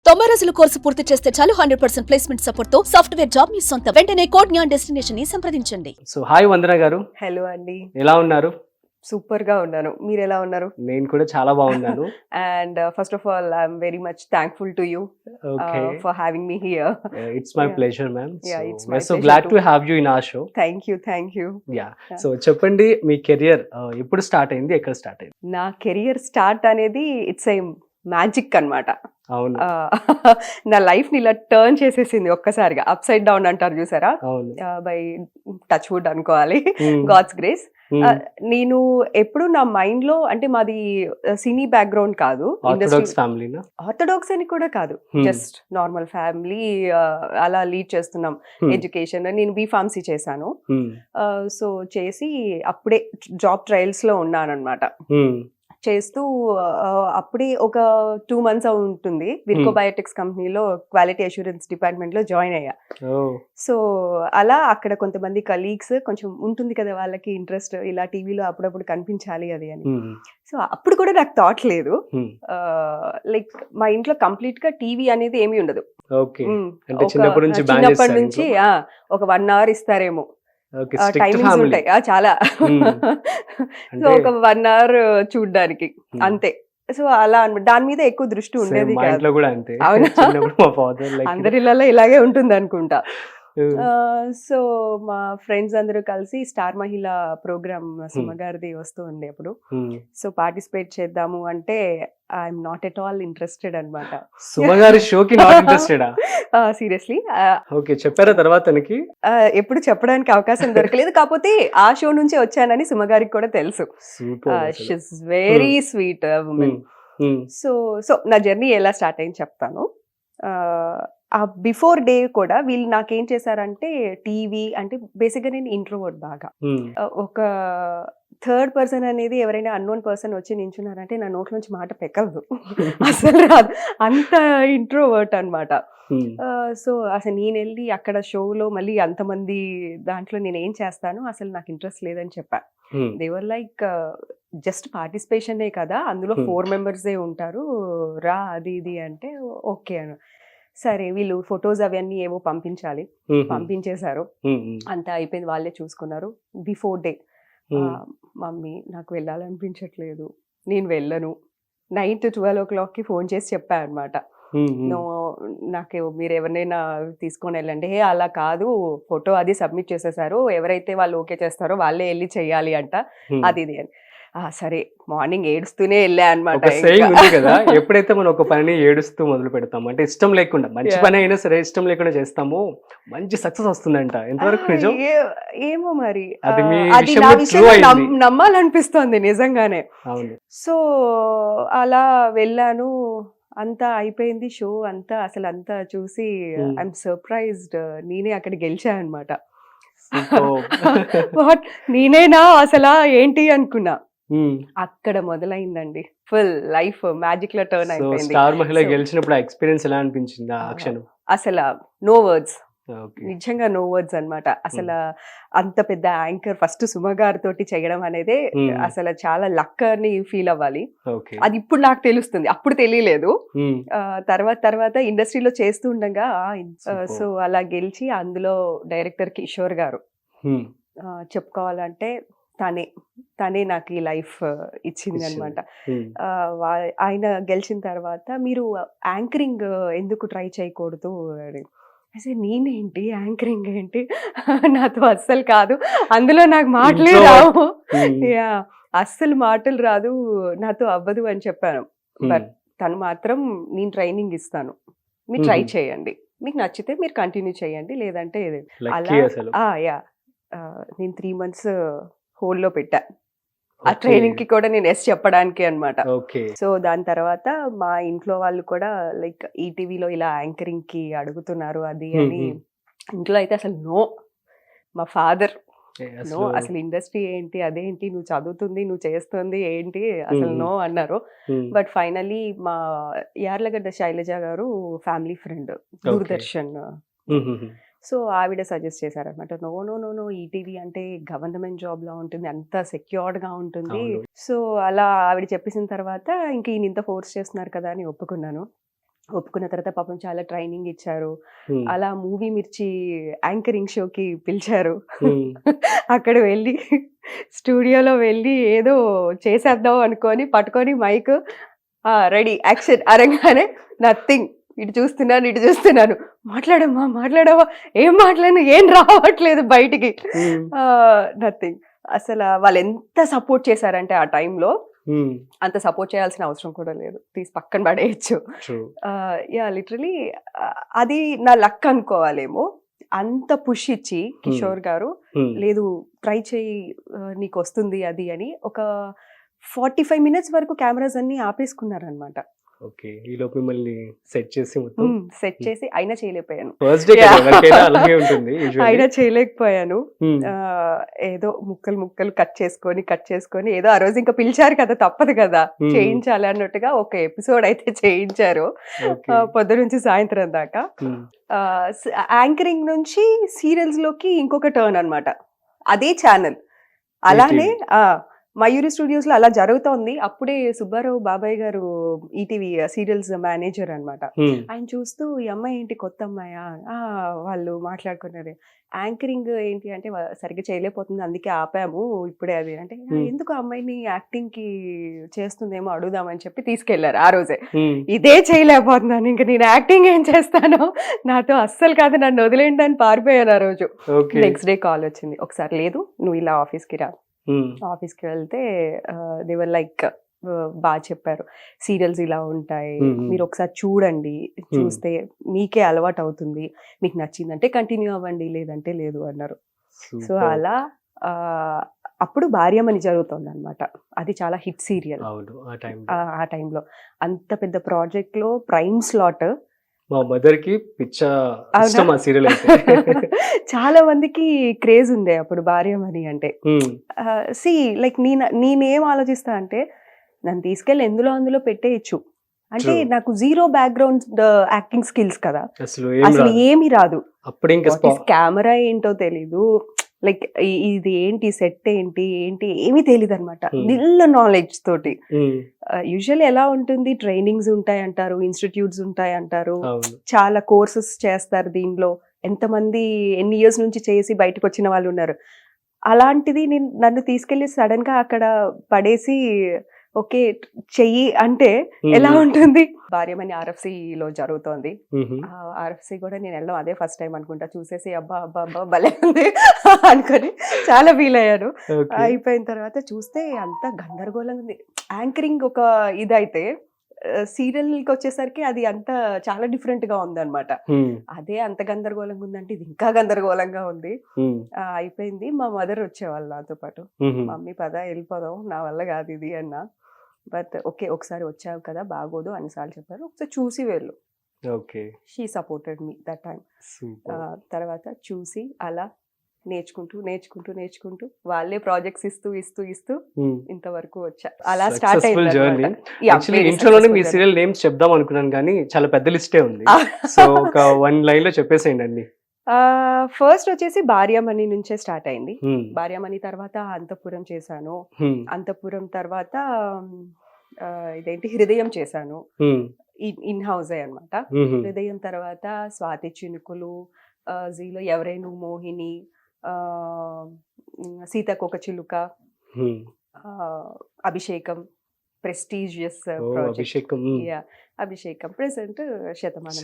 90 రోజుల కోర్సు పూర్తి చేస్తే చాలు 100% ప్లేస్మెంట్ సపోర్ట్ తో సాఫ్ట్వేర్ జాబ్ మీ సొంతం. వెంటనే కోడ్ జ్ఞాన్ డెస్టినేషన్ ని సంప్రదించండి. సో హాయ్ వందన గారు, హలో అండి, ఎలా ఉన్నారు? సూపర్ గా ఉన్నాను. మీరు ఎలా ఉన్నారు? నేను కూడా చాలా బాగున్నాను. And first of all I'm very much thankful to you okay, for having me here. It's my Yeah. Pleasure ma'am. Yeah, it's my so pleasure glad too. To have you in our show. Thank you. Yeah, so చెప్పండి, మీ career ఎప్పుడు start అయింది, ఎక్కడ start అయింది? నా career start అనేది it's a magic అన్నమాట. అవును నా లైఫ్ ని ఇలా టర్న్ చేసేసింది ఒక్కసారిగా. అప్ సైడ్ డౌన్ అంటారు చూసారా, అవును. బై టచ్ వుడ్ అనుకోవాలి, Hmm. God's grace. Hmm. నేను ఎప్పుడు నా మైండ్ లో, అంటే మాది సినీ బ్యాక్గ్రౌండ్ కాదు, ఆర్థోడాక్స్ ఫ్యామిలీనా? ఆర్థోడాక్స్ అని కూడా కాదు, Hmm. Just normal family. అలా లీడ్ చేస్తున్నాం Hmm. ఎడ్యుకేషన్. నేను బీ ఫార్మసీ చేశాను. Hmm. సో చేసి అప్పుడే జాబ్ ట్రయల్స్ లో ఉన్నాను అనమాట. Hmm. చేస్తూ అప్పుడే ఒక 2 months ఉంటుంది, విర్కో బయోటెక్స్ కంపెనీలో క్వాలిటీ అష్యూరెన్స్ డిపార్ట్మెంట్ లో జాయిన్ అయ్యా. Oh. సో అలా అక్కడ కొంతమంది కలీగ్స్, కొంచెం ఉంటుంది కదా వాళ్ళకి ఇంట్రెస్ట్, ఇలా టీవీలో అప్పుడప్పుడు కనిపించాలి అది అని. Hmm. సో అప్పుడు కూడా నాకు థాట్ లేదు, Hmm. లైక్ మా ఇంట్లో కంప్లీట్ గా టీవీ అనేది ఏమీ ఉండదు. ఓకే, అంటే చిన్నప్పటి నుంచి ban చిన్నప్పటి చేస్తారు నుంచి ఇంట్లో? ఒక 1 hour ఇస్తారేమో, ఓకే, స్ట్రిక్ట్ టైమింగ్స్ ఫ్యామిలీ. ఉంటాయి చాలా. Hmm. సో ఒక 1 hour చూడ్డానికి Hmm. అంతే. సో అలా అనమాట, దాని మీద ఎక్కువ దృష్టి Same, ఉండేది మా కాదు. ఇంట్లో కూడా అంతే. అవునా? చిన్నప్పుడు మా ఫాదర్ లైక్ అందరిలో ఇలాగే ఉంటుంది అనుకుంటా. సో మా ఫ్రెండ్స్ అందరూ కలిసి స్టార్ మహిళ ప్రోగ్రామ్ సుమ గారిది వస్తూ ఉంది అప్పుడు. సో పార్టిసిపేట్ చేద్దాము అంటే I'm not at all interested అనమాట. సుమ గారి షోకి నాట్ ఇంట్రెస్టెడా? సీరియస్లీ ఓకే, చెప్పారా తర్వాత తనకి? ఎప్పుడు చెప్పడానికి అవకాశం దొరకలేదు. కాకపోతే ఆ షో నుంచి వచ్చానని సుమ గారికి కూడా తెలుసు. Super. She's very sweet women. So so నా జర్నీ ఎలా స్టార్ట్ అయింది చెప్తాను. ఆ బిఫోర్ డే కూడా వీళ్ళు నాకేం చేశారంటే, టీవీ అంటే బేసిక్గా నేను ఇంట్రోవర్ట్ బాగా. ఒక థర్డ్ పర్సన్ అనేది, ఎవరైనా అన్నోన్ పర్సన్ వచ్చి నించున్నారంటే నా నోట్లోంచి మాట పెక్కదు, అసలు రాదు, అంత ఇంట్రోవర్ట్ అనమాట. సో అసలు నేను వెళ్ళి అక్కడ షోలో మళ్ళీ అంతమంది దాంట్లో నేను ఏం చేస్తాను, అసలు నాకు ఇంట్రెస్ట్ లేదని చెప్పా. దేవర్ లైక్ జస్ట్ పార్టిసిపేషనే కదా, అందులో 4 members ఉంటారు, రా అది ఇది అంటే ఓకే అను. సరే వీళ్ళు ఫొటోస్ అవన్నీ ఏవో పంపించాలి, పంపించేశారు. అంతా అయిపోయింది, వాళ్ళే చూసుకున్నారు. బిఫోర్ డే మమ్మీ నాకు వెళ్ళాలనిపించట్లేదు, నేను వెళ్ళను. నైట్ 12 o'clockకి ఫోన్ చేసి చెప్పా అనమాట. నో, నాకు మీరు ఎవరినైనా తీసుకొని వెళ్ళండి. అలా కాదు, ఫోటో అది సబ్మిట్ చేసేసారు, ఎవరైతే వాళ్ళు ఓకే చేస్తారో వాళ్ళే వెళ్ళి చెయ్యాలి అంట, అది ఇది అని. సరే మార్నింగ్ ఏడుస్తూనే వెళ్ళా అనమాట. ఒక సేయింగ్ ఉంది కదా, ఎప్పుడైతే మనం ఒక పనిని ఏడుస్తూ మొదలు పెడతాము, అంటే ఇష్టం లేకుండా, మంచి పని అయినా సరే ఇష్టం లేకుండా చేస్తాము, మంచి సక్సెస్ వస్తుందంట. ఎంతవరకు నిజం? ఏమో మరి, అది మీ అది విషయంలో నా true విషయంలో అయింది. నమ్మాలనిపిస్తోంది నిజంగానే. అవును. సో అలా వెళ్ళాను, అంతా అయిపోయింది షో అంతా. అసలు అంతా చూసి ఐఎమ్ సర్ప్రైజ్డ్, నేనే అక్కడ గెలిచా అనమాట. వాట్, నేనేనా అసలు ఏంటి అనుకున్నా. అక్కడ మొదలైందండి ఫుల్ లైఫ్ మ్యాజిక్ లో టర్న్ అయిపోయింది. స్టార్ మహిళ So, గెలిచినప్పుడు ఆ ఎక్స్పీరియన్స్ ఎలా అనిపించింది ఆ క్షణం? అసలు నో వర్డ్స్, ఓకే. నిజంగా నో వర్డ్స్ అన్నమాట. అసలు అంత పెద్ద యాంకర్ ఫస్ట్ సుమ గారితో చేయడం అనేది అసలు చాలా లక్ అని ఫీల్ అవ్వాలి. ఓకే. అది ఇప్పుడు నాకు తెలుస్తుంది, అప్పుడు తెలియలేదు. తర్వాత ఇండస్ట్రీలో చేస్తూ ఉండగా సో అలా గెలిచి, అందులో డైరెక్టర్ కిషోర్ గారు, చెప్పుకోవాలంటే తనే నాకు ఈ లైఫ్ ఇచ్చింది అనమాట. ఆయన గెలిచిన తర్వాత, మీరు యాంకరింగ్ ఎందుకు ట్రై చేయకూడదు అని. అసలు నేనేంటి యాంకరింగ్ ఏంటి, నాతో అస్సలు కాదు, అందులో నాకు మాటలే రావు, యా అస్సలు మాటలు రాదు, నాతో అవ్వదు అని చెప్పాను. బట్ తను మాత్రం, నేను ట్రైనింగ్ ఇస్తాను, మీరు ట్రై చేయండి, మీకు నచ్చితే మీరు కంటిన్యూ చేయండి, లేదంటే అలా. యా, నేను 3 months హోల్డ్లో పెట్టా. ఆ ట్రైనింగ్ కి కూడా నేను ఎస్ చెప్పడానికి అనమాట. సో దాని తర్వాత మా ఇంట్లో వాళ్ళు కూడా లైక్ ఈటీవీలో ఇలా యాంకరింగ్ కి అడుగుతున్నారు అది అని. ఇంట్లో అయితే అసలు నో, మా ఫాదర్ నో, అసలు ఇండస్ట్రీ ఏంటి, అదేంటి, నువ్వు చదువుతుంది, నువ్వు చేస్తుంది ఏంటి, అసలు నో అన్నారు. బట్ ఫైనలీ మా యార్లగడ్డ శైలజ గారు ఫ్యామిలీ ఫ్రెండ్, దూరదర్శన్. సో ఆవిడ సజెస్ట్ చేశారనమాట, no no no no, ETV అంటే గవర్నమెంట్ జాబ్ లా ఉంటుంది, అంత సెక్యూర్డ్ గా ఉంటుంది. సో అలా ఆవిడ చెప్పేసిన తర్వాత ఇంక ఈయన ఇంత ఫోర్స్ చేస్తున్నారు కదా అని ఒప్పుకున్నాను. ఒప్పుకున్న తర్వాత పాపం చాలా ట్రైనింగ్ ఇచ్చారు. ఉమ్, అలా మూవీ మిర్చి యాంకరింగ్ షోకి పిలిచారు. ఉమ్, అక్కడ వెళ్ళి స్టూడియోలో వెళ్ళి ఏదో చేసేద్దాం అనుకొని పట్టుకొని మైక్ రెడీ యాక్షన్ అరంగానే నథింగ్. ఇటు చూస్తున్నాను, మాట్లాడమ్మా ఏం మాట్లాడను, ఏం రావట్లేదు బయటికి. ఉమ్, నథింగ్. అసలు వాళ్ళు ఎంత సపోర్ట్ చేశారంటే ఆ టైంలో ఉమ్, అంత సపోర్ట్ చేయాల్సిన అవసరం కూడా లేదు, తీసి పక్కన పడేయచ్చు. true. యా లిటరలీ అది నా లక్ అనుకోవాలేమో. అంత పుష్ ఇచ్చి కిషోర్ గారు ఉమ్, లేదు ట్రై చేయి, నీకు వస్తుంది అది అని ఒక 45 minutes వరకు కెమెరాస్ అన్ని ఆపేసుకున్నారనమాట. ఓకే, ఈలోపు మిమ్మల్ని సెట్ చేసి మొత్తం సెట్ చేసి అయినా చేయలేకపోయాను. First day Yeah. ఎవరికైనా అలాగే ఉంటుంది usually. అయినా చేయలేకపోయాను. ఉమ్, ఏదో ముక్కలు కట్ చేసుకొని ఏదో ఆ రోజు ఇంకా పిలిచారు కదా, తప్పదు కదా Hmm. చేయించాలి అన్నట్టుగా ఒక ఎపిసోడ్ అయితే చేయించారు. okay. పొద్దు నుంచి సాయంత్రం దాకా. ఉమ్, యాంకరింగ్ నుంచి సీరియల్స్ లోకి ఇంకొక టర్న్ అన్నమాట. అదే ఛానల్ అలానే మయూరి స్టూడియోస్ లో అలా జరుగుతోంది. అప్పుడే సుబ్బారావు బాబాయ్ గారు ఈటీవీ సీరియల్స్ మేనేజర్ అన్నమాట. ఉమ్, ఆయన చూస్తూ ఈ అమ్మాయి ఏంటి కొత్త అమ్మాయా, వాళ్ళు మాట్లాడుకున్నారు. యాంకరింగ్ ఏంటి అంటే సరిగ్గా చేయలేకపోతుంది అందుకే ఆపాము ఇప్పుడే అది అంటే, ఎందుకు ఆ అమ్మాయిని యాక్టింగ్ కి చేస్తుందేమో అడుగుదామని చెప్పి తీసుకెళ్లారు ఆ రోజే. ఉమ్, ఇదే చేయలేకపోతున్నాను, ఇంకా నేను యాక్టింగ్ ఏం చేస్తాను, నాతో అస్సలు కాదు, నన్ను వదిలేండి అని పారిపోయాను ఆ రోజు. okay. నెక్స్ట్ డే కాల్ వచ్చింది, ఒకసారి లేదు నువ్వు ఇలా ఆఫీస్కి రా. ఉమ్, ఆఫీస్కి వెళ్తే దేవర్ లైక్ బాగా చెప్పారు, సీరియల్స్ ఇలా ఉంటాయి, మీరు ఒకసారి చూడండి, చూస్తే మీకే అలవాటు అవుతుంది, మీకు నచ్చిందంటే కంటిన్యూ అవ్వండి, లేదంటే లేదు అన్నారు. So super. అలా అప్పుడు భార్యమని జరుగుతుంది అనమాట. అది చాలా హిట్ సీరియల్ అవును, ఆ టైం ఆ టైంలో. అంత పెద్ద ప్రాజెక్ట్ లో ప్రైమ్ స్లాట్. మా మదర్ కి పిచ్చ ఇష్టం ఆ సీరియల్ అయితే. చాలా మందికి క్రేజ్ ఉండే అప్పుడు భార్యమణి అంటే. ఉమ్, సి లైక్ నేనేం ఆలోచిస్తా అంటే, నన్ను తీసుకెళ్ళి అందులో పెట్టేయచ్చు అంటే, True. నాకు జీరో బ్యాక్గ్రౌండ్ యాక్టింగ్ స్కిల్స్ కదా, అసలు ఏం అసలు రాదు. ఏమీ రాదు. అప్పుడు ఇంకా కెమెరా ఏంటో తెలీదు, లైక్ ఇది ఏంటి సెట్ ఏంటి ఏమీ తెలియదు అనమాట. నిల్ నాలెడ్జ్ తోటి. ఉమ్, యూజువల్లీ ఎలా ఉంటుంది, ట్రైనింగ్స్ ఉంటాయి అంటారు, ఇన్స్టిట్యూట్స్ ఉంటాయి అంటారు, అవును. చాలా కోర్సెస్ చేస్తారు దీనిలో, ఎంతమంది ఎన్ని ఇయర్స్ నుంచి చేసి బయటకు వచ్చిన వాళ్ళు ఉన్నారు. అలాంటిది నన్ను తీసుకెళ్లి సడన్ గా అక్కడ పడేసి ఓకే చెయ్యి అంటే ఎలా ఉంటుంది. భార్యమని RFC లో జరుగుతోంది. ఉహు, RFC కూడా నేను వెళ్ళడం అదే ఫస్ట్ టైం అనుకుంటా. చూసేసి అబ్బా అబ్బా అబ్బా భలే ఉంది అనుకొని చాలా ఫీల్ అయ్యాను. okay. అయిపోయిన తర్వాత చూస్తే అంత గందరగోళంగా ఉంది. యాంకరింగ్ ఒక ఇదైతే సీరియల్కి వచ్చేసరికి అది అంత చాలా డిఫరెంట్ గా ఉందన్నమాట. ఉమ్, అదే అంత గందరగోళంగా ఉందంటే ఇది ఇంకా గందరగోళంగా ఉంది. ఉమ్, అయిపోయింది. మా మదర్ వచ్చేవాళ్ళు నాతో పాటు. ఉహు, మమ్మీ పద వెళ్ళిపోదాం, నా వల్ల కాదు ఇది అన్నా. బట్ ఓకే ఒకసారి వచ్చావు కదా బాగోదు అన్నిసార్లు చెప్పారు, ఒకసారి చూసి వెళ్ళు. Okay, she supported me that time. Super. తర్వాత చూసి అలా నేర్చుకుంటూ వాళ్ళే ప్రాజెక్ట్స్ ఇస్తూ ఇంతవరకు వచ్చా. అలా స్టార్ట్ సక్సెస్ఫుల్ జర్నీ. అయింది. యాక్చువల్లీ ఇంట్లోనే మీ సీరియల్ నేమ్స్ చెప్దాం అనుకున్నాను కానీ చాలా పెద్ద లిస్టే ఉంది. సో ఒక 1 లైన్ లో చెప్పేసేయండి అండి. ఫస్ట్ వచ్చేసి భార్యమణి నుంచే స్టార్ట్ అయింది. ఉమ్, భార్యమణి తర్వాత అంతఃపురం చేశాను. ఉమ్, అంతఃపురం తర్వాత ఇదేంటి హృదయం చేశాను. ఉమ్, ఇన్ హౌసే అనమాట. ఉహు, హృదయం తర్వాత స్వాతి చినుకులు, జీలో ఎవరైనా మోహిని, సీతకొక చిలుక, ఉమ్. అభిషేకం, ప్రెస్టీజియస్ ఓ, ప్రాజెక్ట్. అభిషేకం. అభిషేకం ప్రెసెంట్ శతమానం.